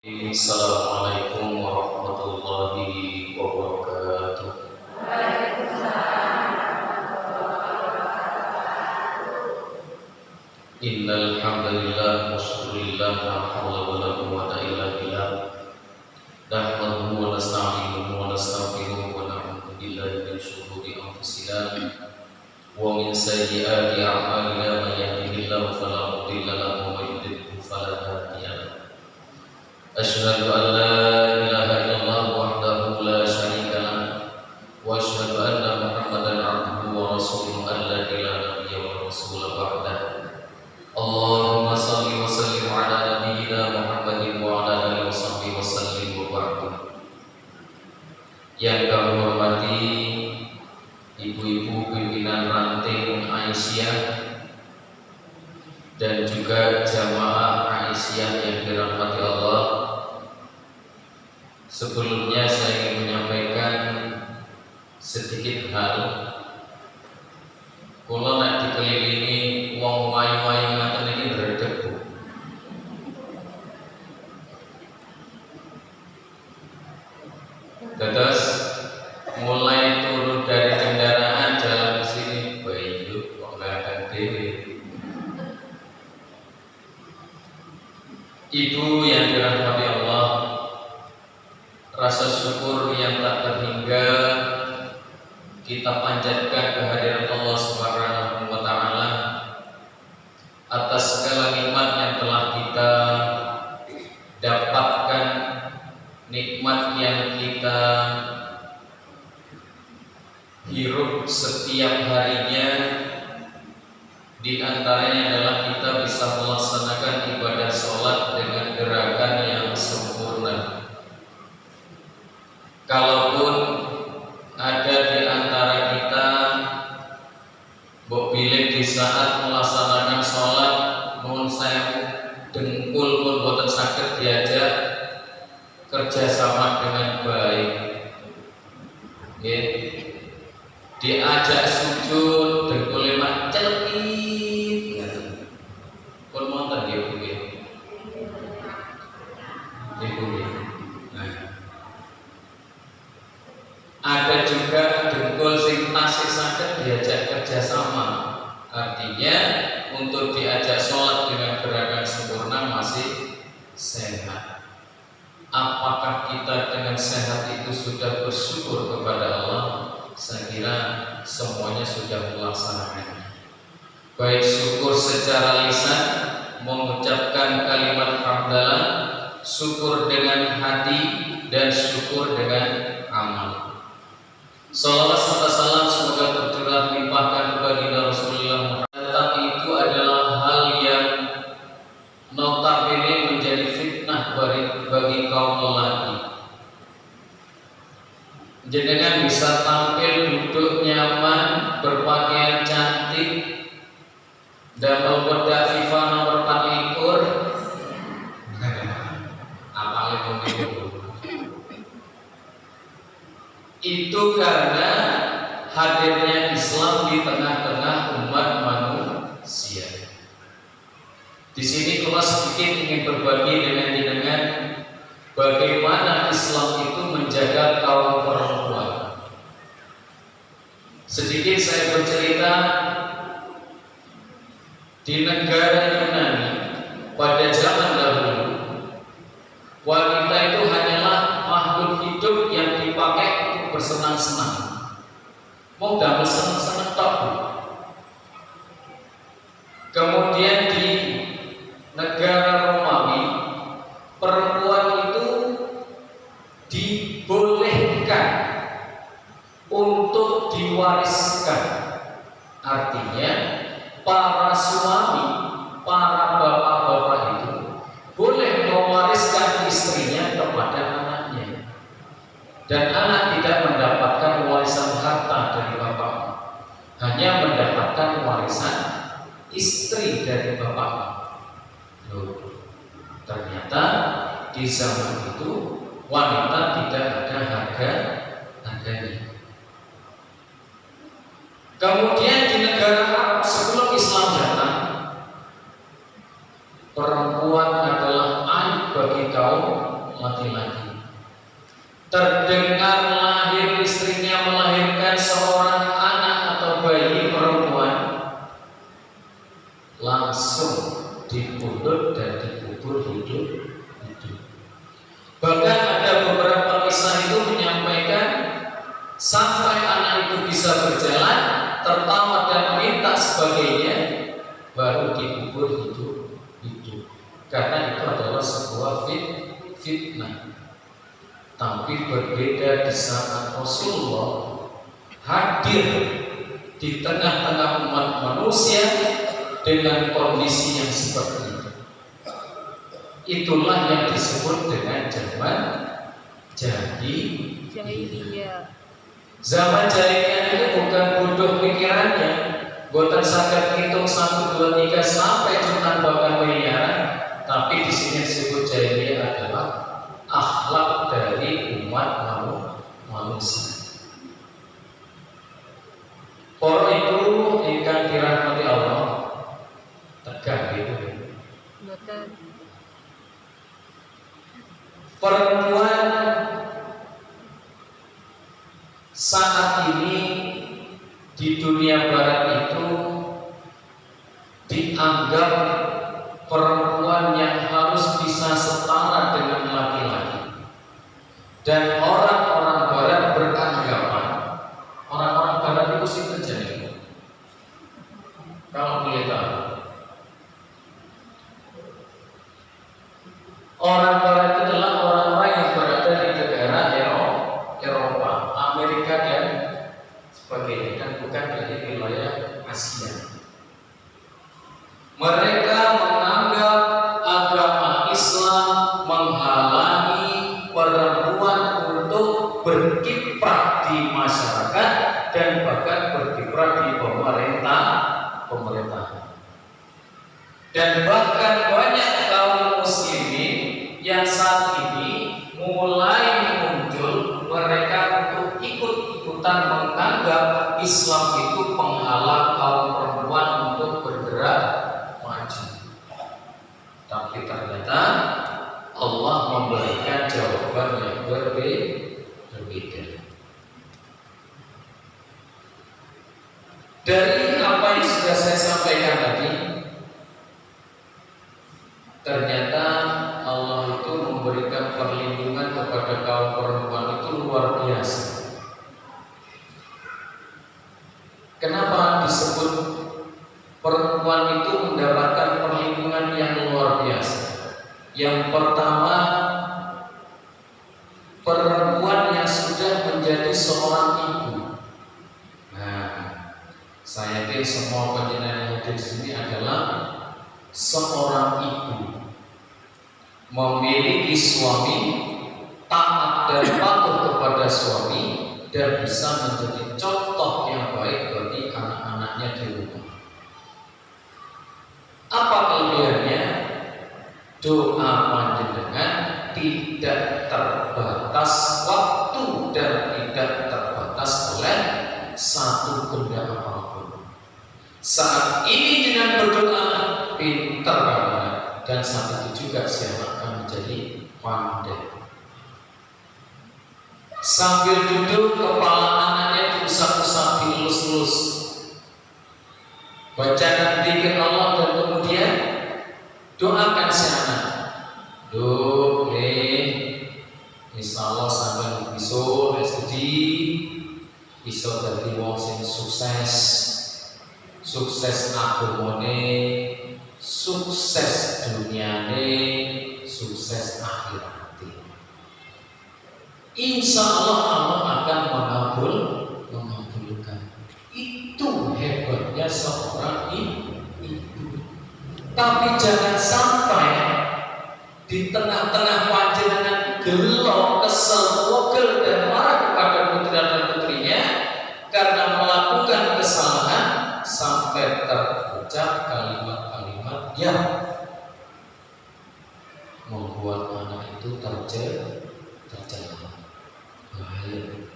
Assalamualaikum warahmatullahi wabarakatuh. Innal hamdalillah wa syukurillah la haula wa la quwwata illa billah. Nahmaduhu wa nasta'inuhu wa nastaghfiruhu wa na'udzu billahi min shururi anfusina wa min sayyiati a'malina. Man yahdihillahu fala mudilla lahu wa man yudlil fala hadiya lahu. Asyhadu an la ilaha illallah wahdahu la syarika lahu wa asyhadu anna Muhammadan 'abduhu wa rasuluhu alladzi la nabiyya wa rasula ba'dahu. Allahumma shalli wa sallim ala nabiyyina Muhammadin wa ala alihi wa sahbihi wa sallim wa ba'du. Yang kami hormati ibu-ibu pimpinan ranting Aisyah dan juga jamaah Aisyah yang dirahmati Allah. Sebelumnya saya ingin menyampaikan sedikit hal. Kula nek dikelilingi wong wayu-wayu ngaten iki ndredeg, Bu. Terus mulai turun dari kendaraan jalan ke sini, bayu kok gak dewe. Ibu yang dirahmati Allah, rasa syukur yang tak terhingga kita panjatkan kehadiran Allah Subhanahu wa taala atas segala nikmat yang telah kita dapatkan, nikmat yang kita hirup setiap harinya. Di antaranya adalah kita bisa melaksanakan ibadah sholat dengan gerakan yang sempurna. Kalaupun ada di antara kita mbok bilih di saat melaksanakan sholat nun sewu dengkul pun boten saged diajak kerjasama dengan baik. Nggih. Diajak sujud dengkule mak celepit. Pun wonten nggih Bu nggih. Ibu nggih. Ada juga dengkul sing tasih saged diajak kerjasama. Artinya untuk diajak sholat dengan gerakan sempurna masih sehat. Apakah kita dengan sehat itu sudah bersyukur kepada Allah? Saya kira semuanya sudah melaksanakannya. Baik syukur secara lisan, mengucapkan kalimat hamdalah, syukur dengan hati, dan syukur dengan amal. Salawat serta salam semoga tercurah limpahkan kepada Rasulullah. Tetapi itu adalah hal yang notabene menjadi fitnah bagi kaum lelaki. Jenengan bisa tampil duduk nyaman, berpakaian cantik, dan membedah FIFA nomor 24. Apalagi begitu. Itu karena hadirnya Islam di tengah-tengah umat manusia. Di sini kita sedikit ingin berbagi dengan bagaimana Islam itu menjaga kaum perempuan. Sedikit saya bercerita, di negara Yunani pada zaman dahulu, wanita itu hanyalah makhluk hidup yang dipakai bersenang-senang. Mau damel senang-senang tok. Kemudian di negara Romawi, perempuan itu dibolehkan untuk diwariskan. Artinya para suami, para bapak-bapak itu boleh mewariskan istrinya kepada anaknya. Dan anak tidak mendapatkan warisan harta dari bapak, hanya mendapatkan warisan istri dari bapak. Loh, ternyata di zaman itu wanita tidak ada harganya. Kemudian di negara Arab sebelum Islam datang, perempuan adalah aib bagi kaum laki-laki. Terdengar lahir istrinya melahirkan seorang anak atau bayi perempuan, langsung dipungut dan dikubur hidup. Bahkan ada beberapa kisah itu menyampaikan sampai anak itu bisa berjalan, tertawa dan minta sebagainya, baru dikubur hidup. Karena itu adalah sebuah fitnah. Tapi berbeda di saat Rasulullah hadir di tengah-tengah umat manusia dengan kondisi yang seperti itu. Itulah yang disebut dengan zaman jahiliyah. Zaman jahiliyah itu bukan bodoh pikirannya, boten saged ngitung 1, 2, 3 sampai jutaan bahkan miliaran, tapi di sini disebut jahiliyah adalah akhlak dari umat manusia. Para itu ingkang dirahmati Allah, tegak itu. Perempuan saat ini di dunia barat itu dianggap perempuan yang harus bisa setara dengan laki-laki. Dan orang-orang barat beranggapan, orang-orang barat itu sih terjadi. Kalau boleh tahu, orang barat itu adalah orang-orang yang berada di negara Eropa, Amerika dan sebagainya, dan bukan dari wilayah Asia. Mereka menganggap agama Islam menghalangi perempuan untuk berkiprah di masyarakat dan bahkan berkiprah di pemerintahan. Dan bahkan banyak kaum muslimin yang saat ini mulai muncul mereka untuk ikut-ikutan menganggap Islam itu penghalang kaum perempuan untuk bergerak maju. Tapi ternyata Allah memberikan jawaban yang berbeda. Dari apa yang sudah saya sampaikan tadi, ternyata Allah itu memberikan perlindungan kepada kaum perempuan itu luar biasa. Kenapa disebut perempuan itu mendapatkan perlindungan yang luar biasa? Yang pertama, perempuan yang sudah menjadi seorang ibu. Nah, saya yakin semua penjenengan yang di sini adalah seorang ibu, memiliki suami, taat dan patuh kepada suami, dan bisa menjadi contoh yang baik bagi anak-anaknya di rumah. Apa kelebihannya? Doa panjenengan tidak terbatas waktu dan tidak terbatas oleh satu benda apapun. Saat ini dengan berdoa pintar banget, dan saat itu juga siapa akan menjadi pandai. Sambil duduk kepala anaknya diusap-usap, dilus-lus, bacaan zikir Allah, dan kemudian doakan si anak. Duh, insyaallah sampeyan bisa dadi wong sing sukses agamane, sukses duniane, sukses akhirate. Insya Allah Allah akan mengabulkan. Itu hebatnya seorang ibu. Tapi jangan sampai di tengah-tengah panjenengan gelo, kesel, wogel dan marah kepada putra dan putrinya karena melakukan kesalahan sampai terucap kalimat-kalimat yang membuat anak itu terjadi bahaya.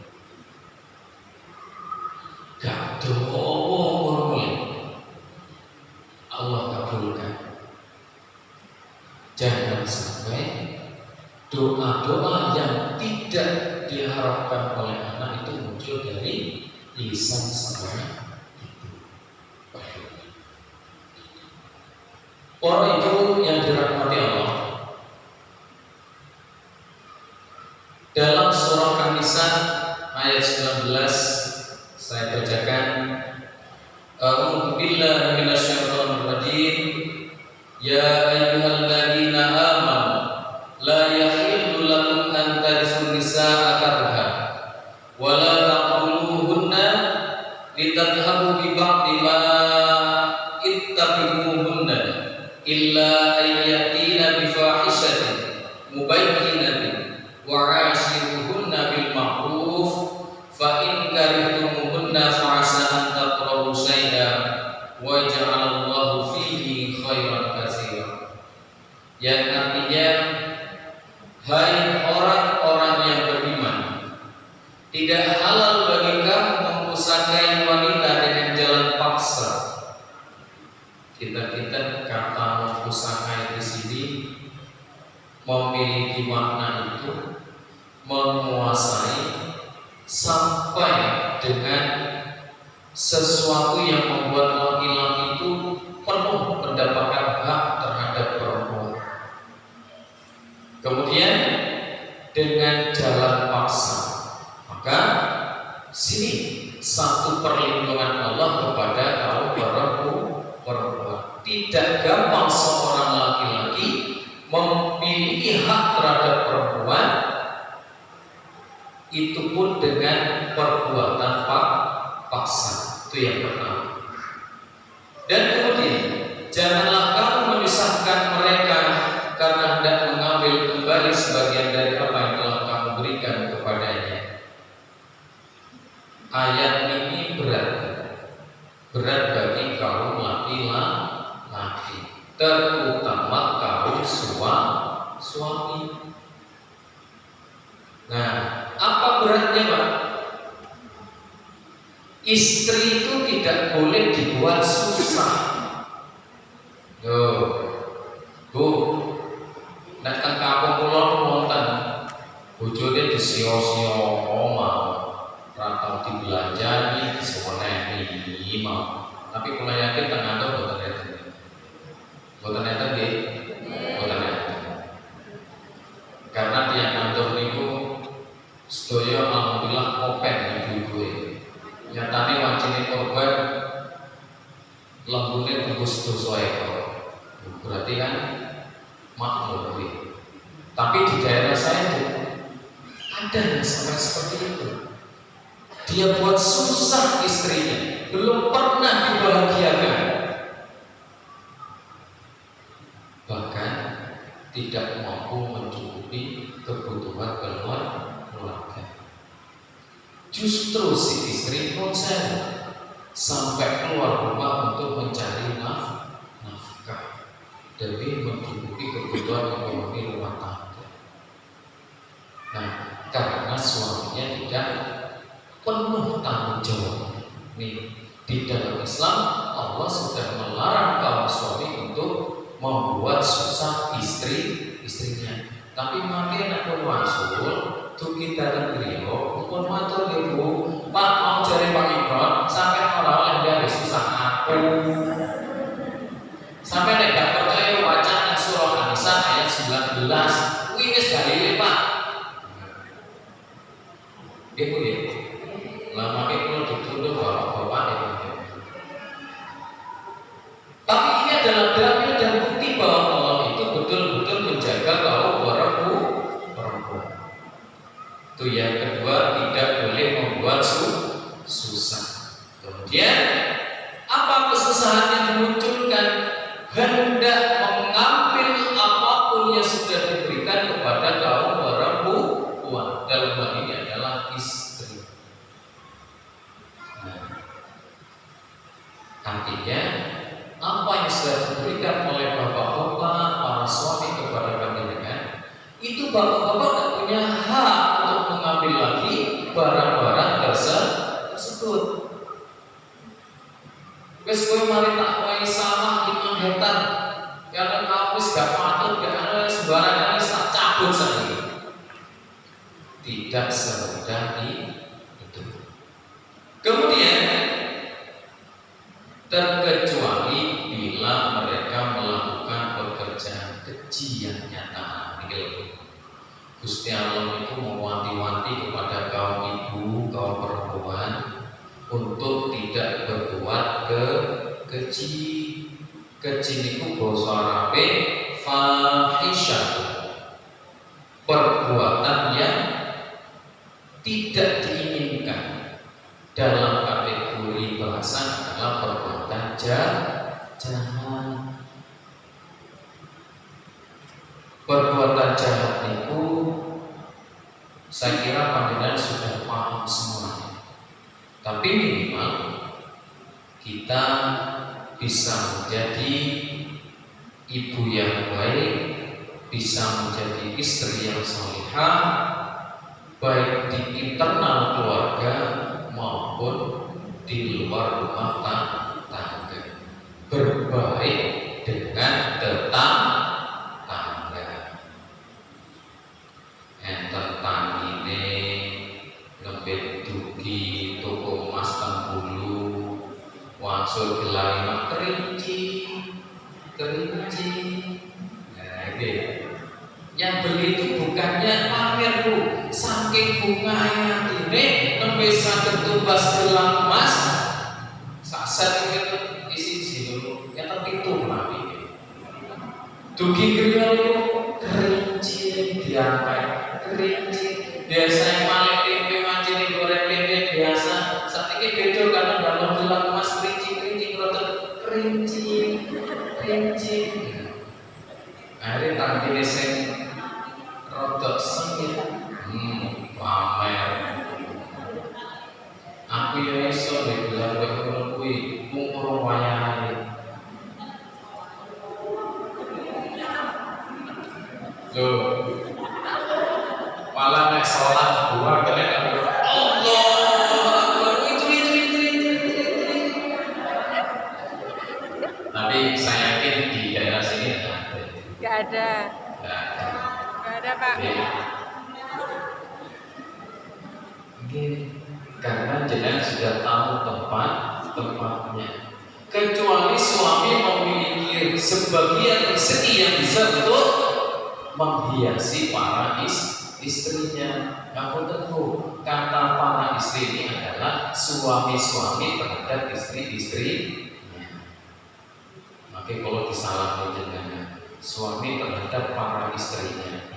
Gak doa Allah kabulkan. Jangan sampai doa-doa yang tidak diharapkan oleh anak itu muncul dari lisan seorang ibu. Orang itu yang dirahmati Allah, dalam surah An-Nisa ayat 19 saya bacakan. A'udzu billahi minasyaitonir rajim. Ya ayyuhalladzina amanu la yahillu lakum an taritsu nisaa karha wa la taqtuluhunna litadhhabu bi ba'di ma ittabi'uhunna illa ayyatina bi fahishatin mubayyinatin wa 'ashiruhunna bil ma'ruf fa in karihtumuhunna fa 'asa an takrahu shay'an wa ja'alallahu fihi khairan katsiran. Yang artinya, hai orang-orang yang beriman, tidak halal bagi kamu mempusakai wanita dengan jalan paksa. Kita kata mempusakai di sini memiliki makna itu menguasai sampai dengan sesuatu yang membuat laki-laki itu penuh mendapatkan hak terhadap perempuan. Kemudian dengan jalan paksa, maka sini satu perlindungan Allah kepada kaum perempuan. Tidak gampang seorang laki-laki memiliki hak terhadap perempuan, itu pun dengan perbuatan paksa. Itu yang pertama. Dan kemudian janganlah kamu memisahkan mereka karena hendak mengambil kembali sebagian dari apa yang telah kamu berikan kepadanya. Ayat ini berat bagi kaum laki-laki, terutama kaum suami. Nah, apa beratnya, Pak? Istri itu tidak boleh dibuat susah. Bu, nek teng kampung kula wonten bojone disio-sio omah, ora tau dibelanjani, diseweneni mau. Tapi kula yakin teng kantor boten enten. Boten enten nggih? Boten enten. Karena tiang kantor niku sedaya alhamdulillah open ibu-ibu. Nyatane wancine korban lembune tembus dosa ekor. Berarti kan makmur. Tapi di daerah saya itu ada yang sampai seperti itu. Dia buat susah istrinya, belum pernah dibahagiakan, bahkan tidak mampu mencukupi kebutuhan keluarga. Justru si istri konsen sampai keluar rumah untuk mencari nafkah demi mencukupi kebutuhan ekonomi rumah tangga. Nah, karena suaminya tidak penuh tanggung jawab. Nih, di dalam Islam Allah sudah melarang kaum suami untuk membuat susah istrinya. Tapi makin aku wasul tuh kita negeriyo, pun matur ibu, Pak mau cari Pak Imron, sampai orang yang dari susah aku. Sampai tidak percaya wacana surah An-Nisa ayat 19. Ini sekali Pak. Ibu ya, lama itu dituduh bapak-bapak itu. Tapi ini adalah dalil dan bukti bahwa Allah itu betul-betul menjaga kaum perempuan. Itu yang kedua, tidak boleh membuat susah. Kemudian apa kesusahan yang dimunculkan? Hendak mengambil apapun yang sudah diberikan kepada kaum perempuan. Dalam hal ini adalah istri. Nah, artinya apa yang sudah diberikan oleh bapak-bapak, para suami kepada panjenengan, itu bapak-bapak tidak punya hak untuk mengambil lagi barang-barang tersebut. Wes kowe mari tak wae sawah 5 hektar. Karena kamu wis gak patut, gak ana sembarangan wis tak cabut saiki. tidak semudah itu. Kemudian terkecuali bila mereka melakukan pekerjaan keji yang nyata. Gusti Allah itu mewanti-wanti kepada kaum ibu, kaum perempuan untuk tidak berbuat keji. Keji itu bahasa Arabe fahisyah, perbuatan yang tidak diinginkan. Dalam kategori bahasa adalah perbuatan jahat. Perbuatan jahat itu saya kira panjenengan sudah paham semuanya. Tapi minimal kita bisa menjadi ibu yang baik, bisa menjadi istri yang salihah, baik di internal keluarga maupun di luar rumah tangga, berbaik dengan tetangga. Enten tangine lembet dugi toko emas Bulu, wangsul gelai mak kerinci. Nah, ini yang beli itu bukannya pamer bu, saking bunganya ini nembe saged tumbas gelang emas saset itu isi dulu yang terpitu nabi dugi griya kerinci diangkat kerinci biasa yang maling tempe mancing goreng tempe biasa saat ini beda karena dalam gelang emas kerinci akhirnya tanggine sing rodok sengit pamer aku ya iso dibilang kowe ngono kuwi mung ora wayahe lho malah nek salat dua kali Allah itu tapi saya yakin di daerah sini Gak ada Pak. Karena jenengan sudah tahu tempatnya. Kecuali suami memiliki sebagian rezeki yang bisa untuk menghiasi para istrinya. Kamu tentu kata para istri ini adalah suami-suami terhadap istri-istrinya. Maka kalau disalahkan jenengan suami terhadap para istrinya,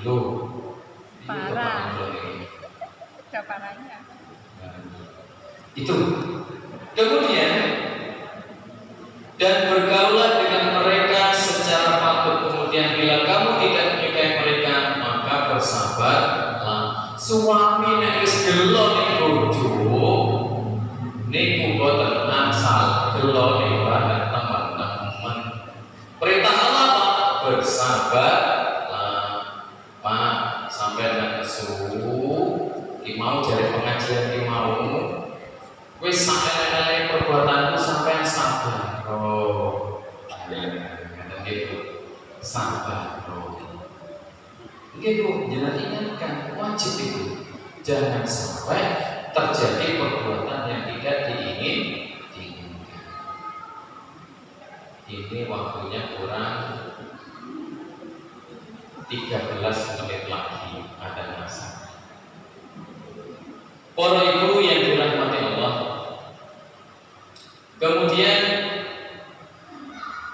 Parahnya. Itu. Kemudian dan bergaulah dengan mereka secara patut. Kemudian bila kamu tidak menyukai mereka, maka bersabarlah. Suami nek wis gelo ning bojo, niku boten asal gelo ning teman-teman. Perintah Allah bersabarlah. Pak, sampai nak kesu mau dari pengajian di mau wis sampai perbuatanku sampai sabar gitu sabar gitu jangan ingatkan wajib itu jangan sampai terjadi perbuatan yang tidak diinginkan. Ini waktunya kurang 13 menit lagi ada masa. Para ibu yang dirahmati Allah. Kemudian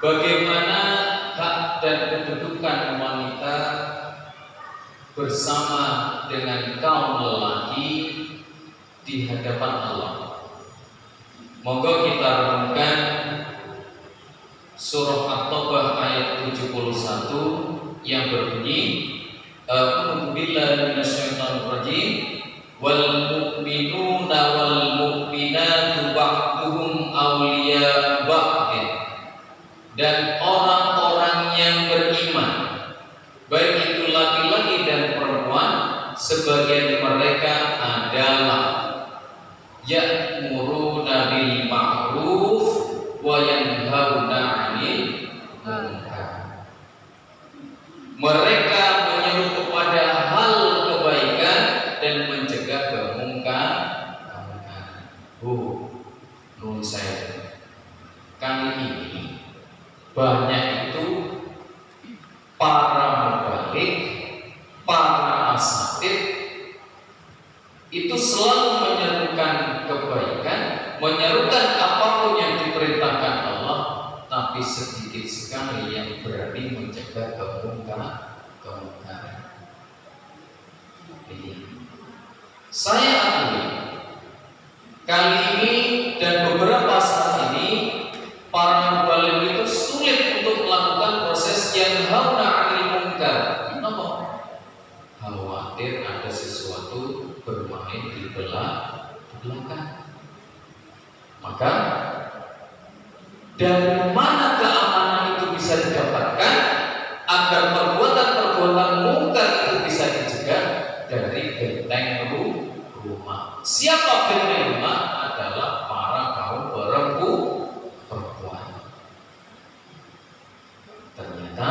bagaimana hak dan kedudukan wanita bersama dengan kaum lelaki di hadapan Allah. Monggo kita renungkan surah At-Taubah ayat 71 yang berbunyi A'udzu billahi minasyaitonir rajim wal mu'minuna wal mu'minatu ba'duhum awliya'u ba'd. Dan orang-orang yang beriman baik itu laki-laki dan perempuan sebagian mereka adalah ya'muruna bil ma'ruf wa yanhauna 'anil munkar. Mereka menyuruh kepada hal kebaikan dan itu selalu menyerukan kebaikan, menyerukan apapun yang diperintahkan Allah, tapi sedikit sekali yang berani mencegah kemungkaran. Saya akui kali ini dan beberapa saat ini para mubaligh itu sulit untuk melakukan proses yang hauna 'anil munkar. Kenapa? Khawatir ada sesuatu bermain di belakang. Maka dari mana keamanan itu bisa didapatkan agar perbuatan-perbuatan munkar itu bisa dicegah? Dari benteng rumah. Siapa benteng rumah? Adalah para kaum perempuan. Ternyata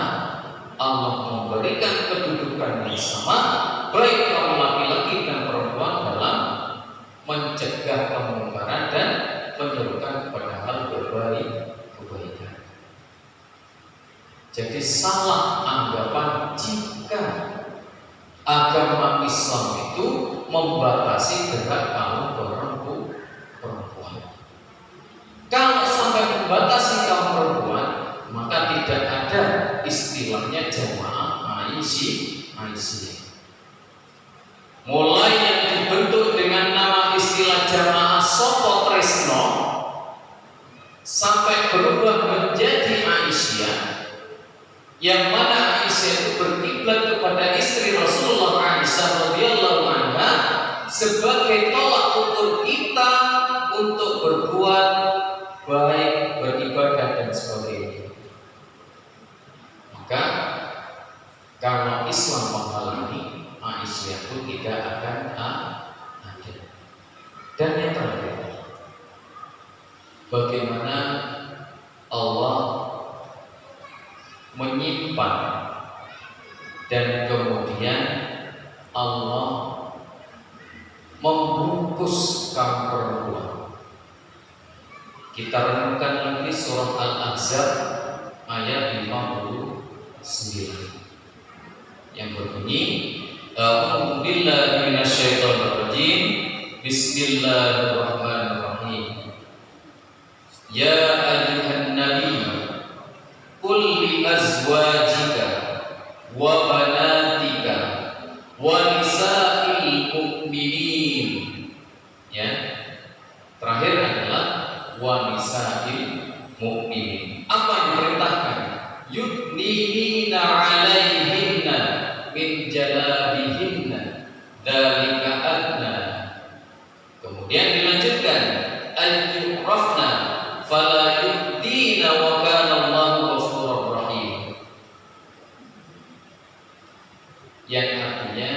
Allah memberikan kedudukan yang sama baik kaum laki-laki dan perempuan dalam mencegah kemungkaran dan menyerukan kepada hal kebaikan. Jadi salah anggapan jika agama Islam itu membatasi gerak kaum perempuan. Kalau sampai membatasi kaum perempuan, maka tidak ada istilahnya jamaah Aisyah. Mulai yang dibentuk dengan nama istilah jamaah Sopo Tresno sampai berubah menjadi Aisyah, yang mana Aisyah itu berkiblat kepada istri Rasulullah Aisyah radhiyallahu anha sebagai tolak ukur kita untuk berbuat baik, beribadah dan sebagainya. Maka kalau Islam menghalangi, Aisyah itu tidak akan ada. Dan yang terakhir, bagaimana Allah menyimpan dan kemudian Allah membungkus kaum perempuan. Kita renungkan lagi surah Al-Ahzab ayat 59 yang berbunyi, A'udzu billahi minasyaitonir rajim. Bismillahirrahmanirrahim. Ya ayyuhan nabiy qul li azwajika wa banatika wa nisa'il mu'minin. Ya. Terakhir adalah wa nisa'il mu'minin. Apa yang diperintahkan? Yudnina 'alaihinna min jalabihinna dzalika adna. Kemudian dilanjutkan ayyurafna fala yudina wa kana Allahu ghafurur rahim. Yang artinya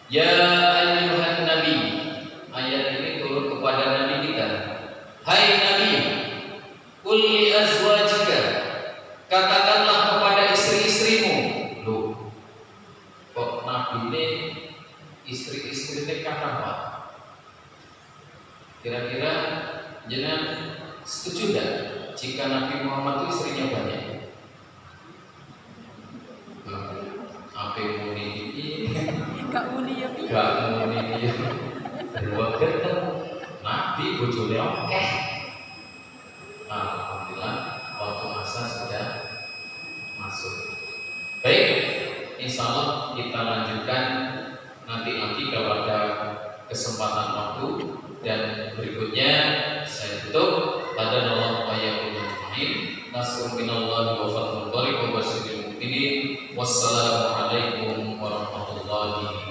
ya ayyuhan nabi. Ayat ini turun kepada nabi kita. Hai nabi, qul li azwajika, katakanlah kepada istri-istrimu. Loh, kok nabi ini istri-istri ini kata apa? Kira-kira jenengan setuju tidak jika Nabi Muhammad itu istrinya banyak? Apa muni ini? Gak muni ya? Gak muni ya? Dua ketemu Nabi bojone oke. Alhamdulillah waktu masa sudah masuk. Baik, insya Allah kita lanjutkan nanti lagi kalau ada kesempatan waktu. Dan berikutnya saya tutup pada Allah ayat ajmain. Nasrun minallahi wa fathun qarib wa basyiril mu'minin. Wassalamualaikum warahmatullahi wabarakatuh.